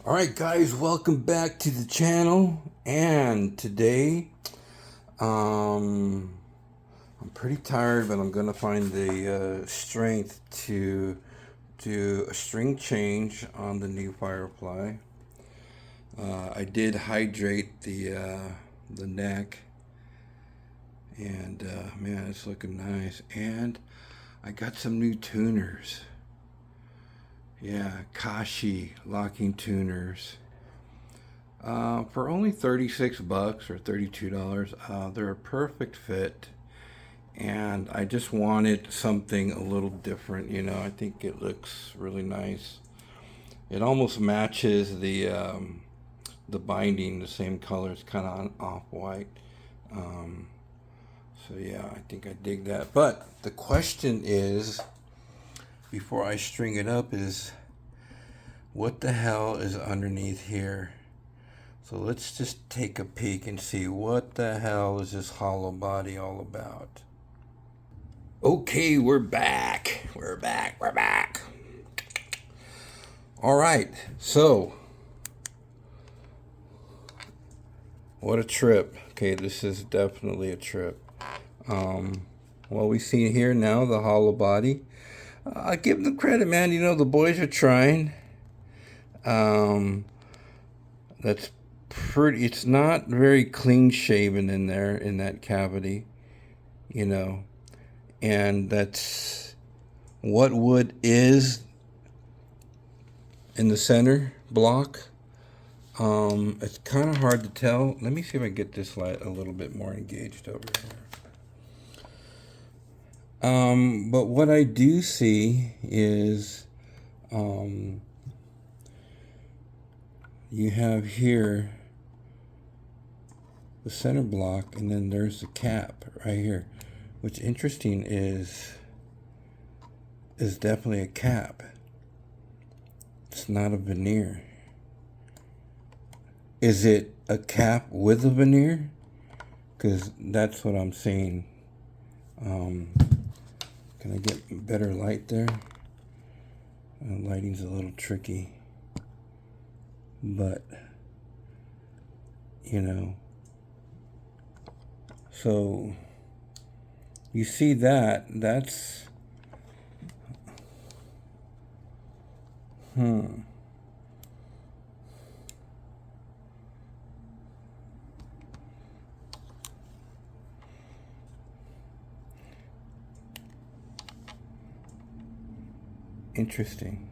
Alright guys, welcome back to the channel. And today, I'm pretty tired, but I'm gonna find the strength to do a string change on the new Firefly. I did hydrate the neck, and man, it's looking nice. And I got some new tuners. Yeah, Kashi locking tuners. For only 36 bucks or $32, they're a perfect fit. And I just wanted something a little different, you know. I think it looks really nice. It almost matches the binding, the same color. It's kind of off-white. Um, so yeah, I think I dig that. But the question is, before I string it up, is what the hell is underneath here? So let's just take a peek and see what the hell is this hollow body all about. Okay, we're back. We're back. All right, so what a trip. Okay, this is definitely a trip. Well, we see here now the hollow body. I give them credit, man. You know, the boys are trying. That's pretty. It's not very clean shaven in there in that cavity, you know, and that's what wood is in the center block. It's kind of hard to tell. Let me see if I get this light a little bit more engaged over here. But what I do see is, you have here the center block, and then there's the cap right here. What's interesting is definitely a cap. It's not a veneer. Is it a cap with a veneer? Because that's what I'm seeing. Can I get better light there? Lighting's a little tricky. But, you know, so you see that's, interesting.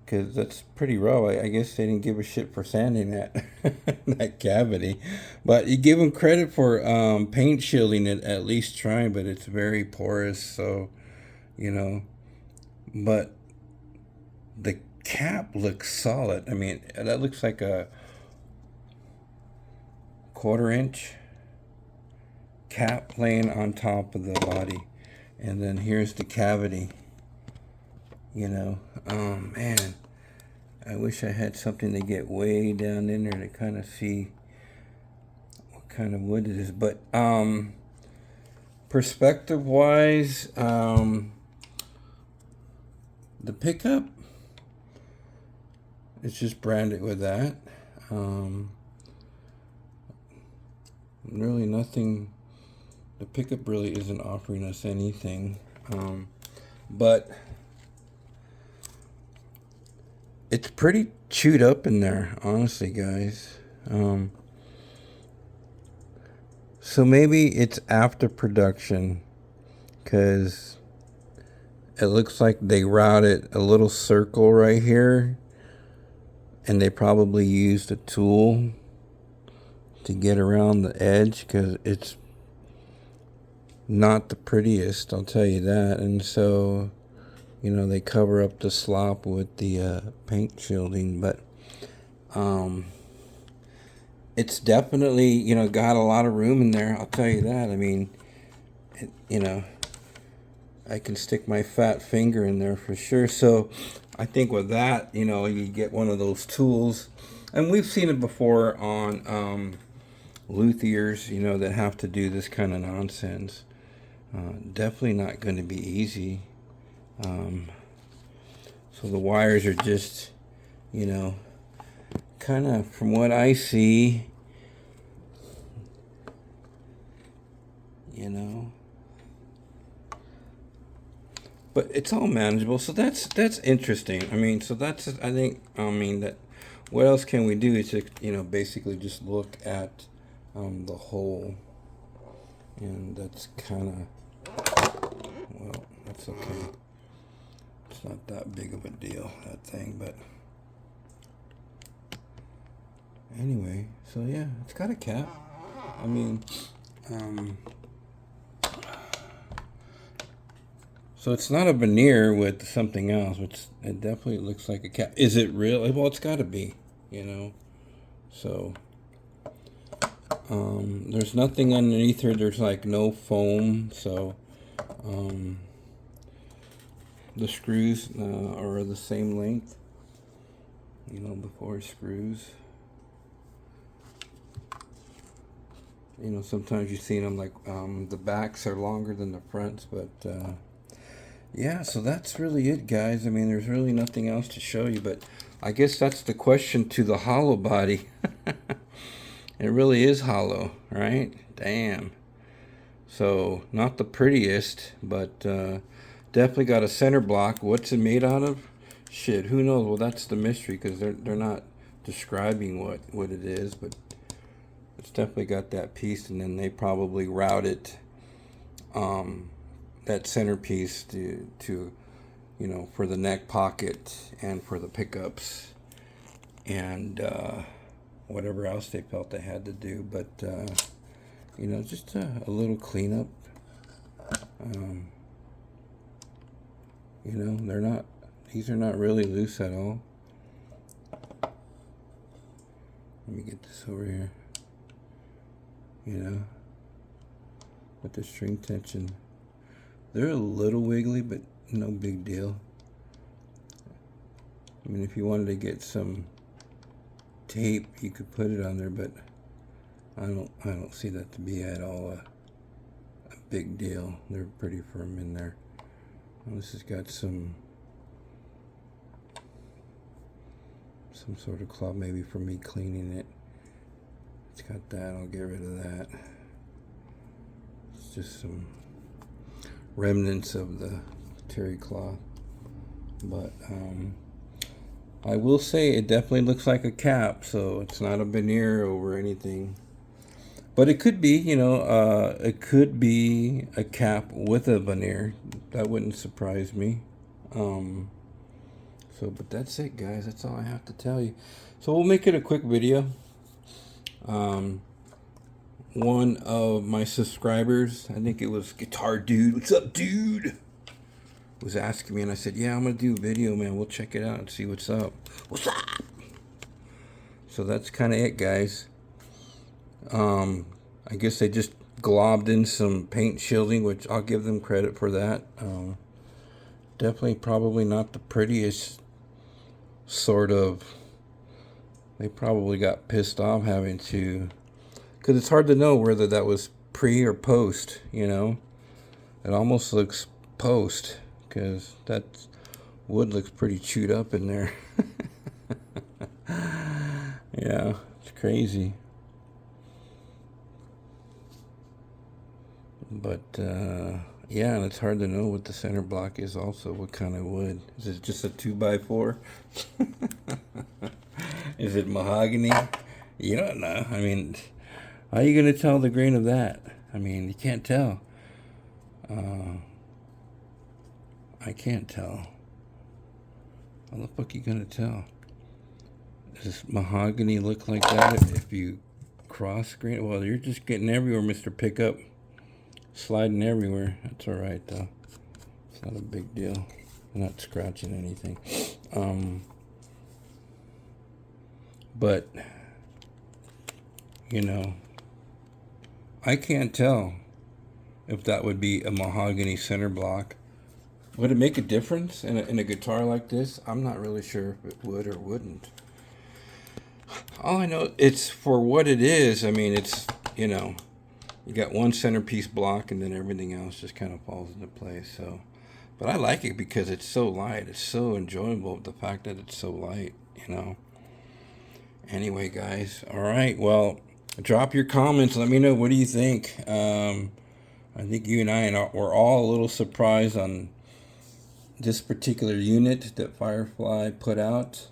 Because that's pretty raw. I guess they didn't give a shit for sanding that that cavity, but you give them credit for paint shielding it, at least trying. But it's very porous, so you know. But the cap looks solid. I mean, that looks like a 1/4 inch cap laying on top of the body, and then here's the cavity. You know, man, I wish I had something to get way down in there to kind of see what kind of wood it is. But perspective wise, the pickup, it's just branded with that. Really nothing. The pickup really isn't offering us anything. But it's pretty chewed up in there, honestly, guys. So maybe it's after production, because it looks like they routed a little circle right here, and they probably used a tool to get around the edge, because it's not the prettiest, I'll tell you that. And so, you know, they cover up the slop with the paint shielding, but it's definitely, you know, got a lot of room in there, I'll tell you that. I mean, you know, I can stick my fat finger in there for sure. So I think with that, you know, you get one of those tools, and we've seen it before on luthiers, you know, that have to do this kind of nonsense. Definitely not going to be easy. So the wires are just, you know, kind of from what I see, you know, but it's all manageable. So that's interesting. I mean, so that's, I think, I mean, that what else can we do is to, you know, basically just look at the hole, and that's kind of, well, that's okay. It's not that big of a deal, that thing, but anyway, so yeah, it's got a cap. I mean, so it's not a veneer with something else, which it definitely looks like a cap. Is it real? Well, it's got to be, you know. So there's nothing underneath here. There's like no foam, so the screws are the same length, you know, the 4 screws. You know, sometimes you've seen them like the backs are longer than the fronts, but yeah, so that's really it, guys. I mean, there's really nothing else to show you, but I guess that's the question to the hollow body. It really is hollow, right? Damn. So, not the prettiest, but definitely got a center block. What's it made out of? Shit, who knows? Well, that's the mystery, because they're not describing what it is, but it's definitely got that piece, and then they probably routed that centerpiece to you know, for the neck pocket and for the pickups and whatever else they felt they had to do. But you know, just a little cleanup. You know, these are not really loose at all. Let me get this over here. You know, with the string tension, they're a little wiggly, but no big deal. I mean, if you wanted to get some tape, you could put it on there, but I don't see that to be at all a big deal. They're pretty firm in there. Well, this has got some sort of cloth, maybe for me cleaning it. It's got that. I'll get rid of that. It's just some remnants of the terry cloth, but I will say it definitely looks like a cap, so it's not a veneer over anything, but it could be, you know, it could be a cap with a veneer. That wouldn't surprise me. So, but that's it, guys. That's all I have to tell you. So we'll make it a quick video. One of my subscribers, I think it was Guitar Dude. What's up, dude? Was asking me, and I said, yeah, I'm gonna do a video, man. We'll check it out and see what's up. What's up? So that's kind of it, guys. I guess they just globbed in some paint shielding, which I'll give them credit for that. Definitely probably not the prettiest sort of. They probably got pissed off having to, because it's hard to know whether that was pre or post, you know. It almost looks post, because that wood looks pretty chewed up in there. Yeah, it's crazy. But yeah, and it's hard to know what the center block is also. What kind of wood? Is it just a 2x4? Is it mahogany? You don't know. I mean, how are you going to tell the grain of that? I mean, you can't tell. I can't tell. How the fuck are you going to tell? Does mahogany look like that if you cross grain? Well, you're just getting everywhere, Mr. Pickup. Sliding everywhere. That's all right, though. It's not a big deal. I'm not scratching anything. But, you know, I can't tell if that would be a mahogany center block. Would it make a difference in a guitar like this? I'm not really sure if it would or wouldn't. All I know, it's for what it is. I mean, it's, you know, you got one centerpiece block and then everything else just kind of falls into place. So But I like it because it's so light. It's so enjoyable, the fact that it's so light, you know. Anyway, guys, all right. Well, drop your comments. Let me know, what do you think. I think you and I were all a little surprised on this particular unit that Firefly put out,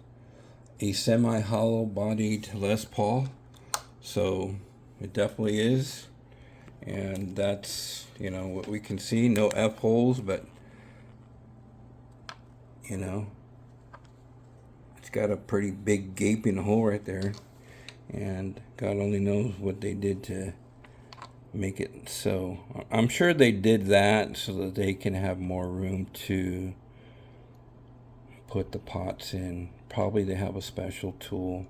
a semi-hollow bodied Les Paul. So it definitely is, and that's, you know, what we can see. No F holes, but you know, it's got a pretty big gaping hole right there, and God only knows what they did to make it so. I'm sure they did that so that they can have more room to put the pots in. Probably they have a special tool,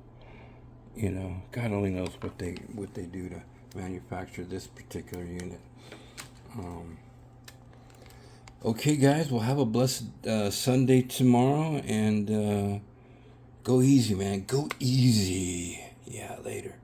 you know. God only knows what they do to manufacture this particular unit. Okay, guys, we'll have a blessed Sunday tomorrow, and go easy, man. Go easy. Yeah, later.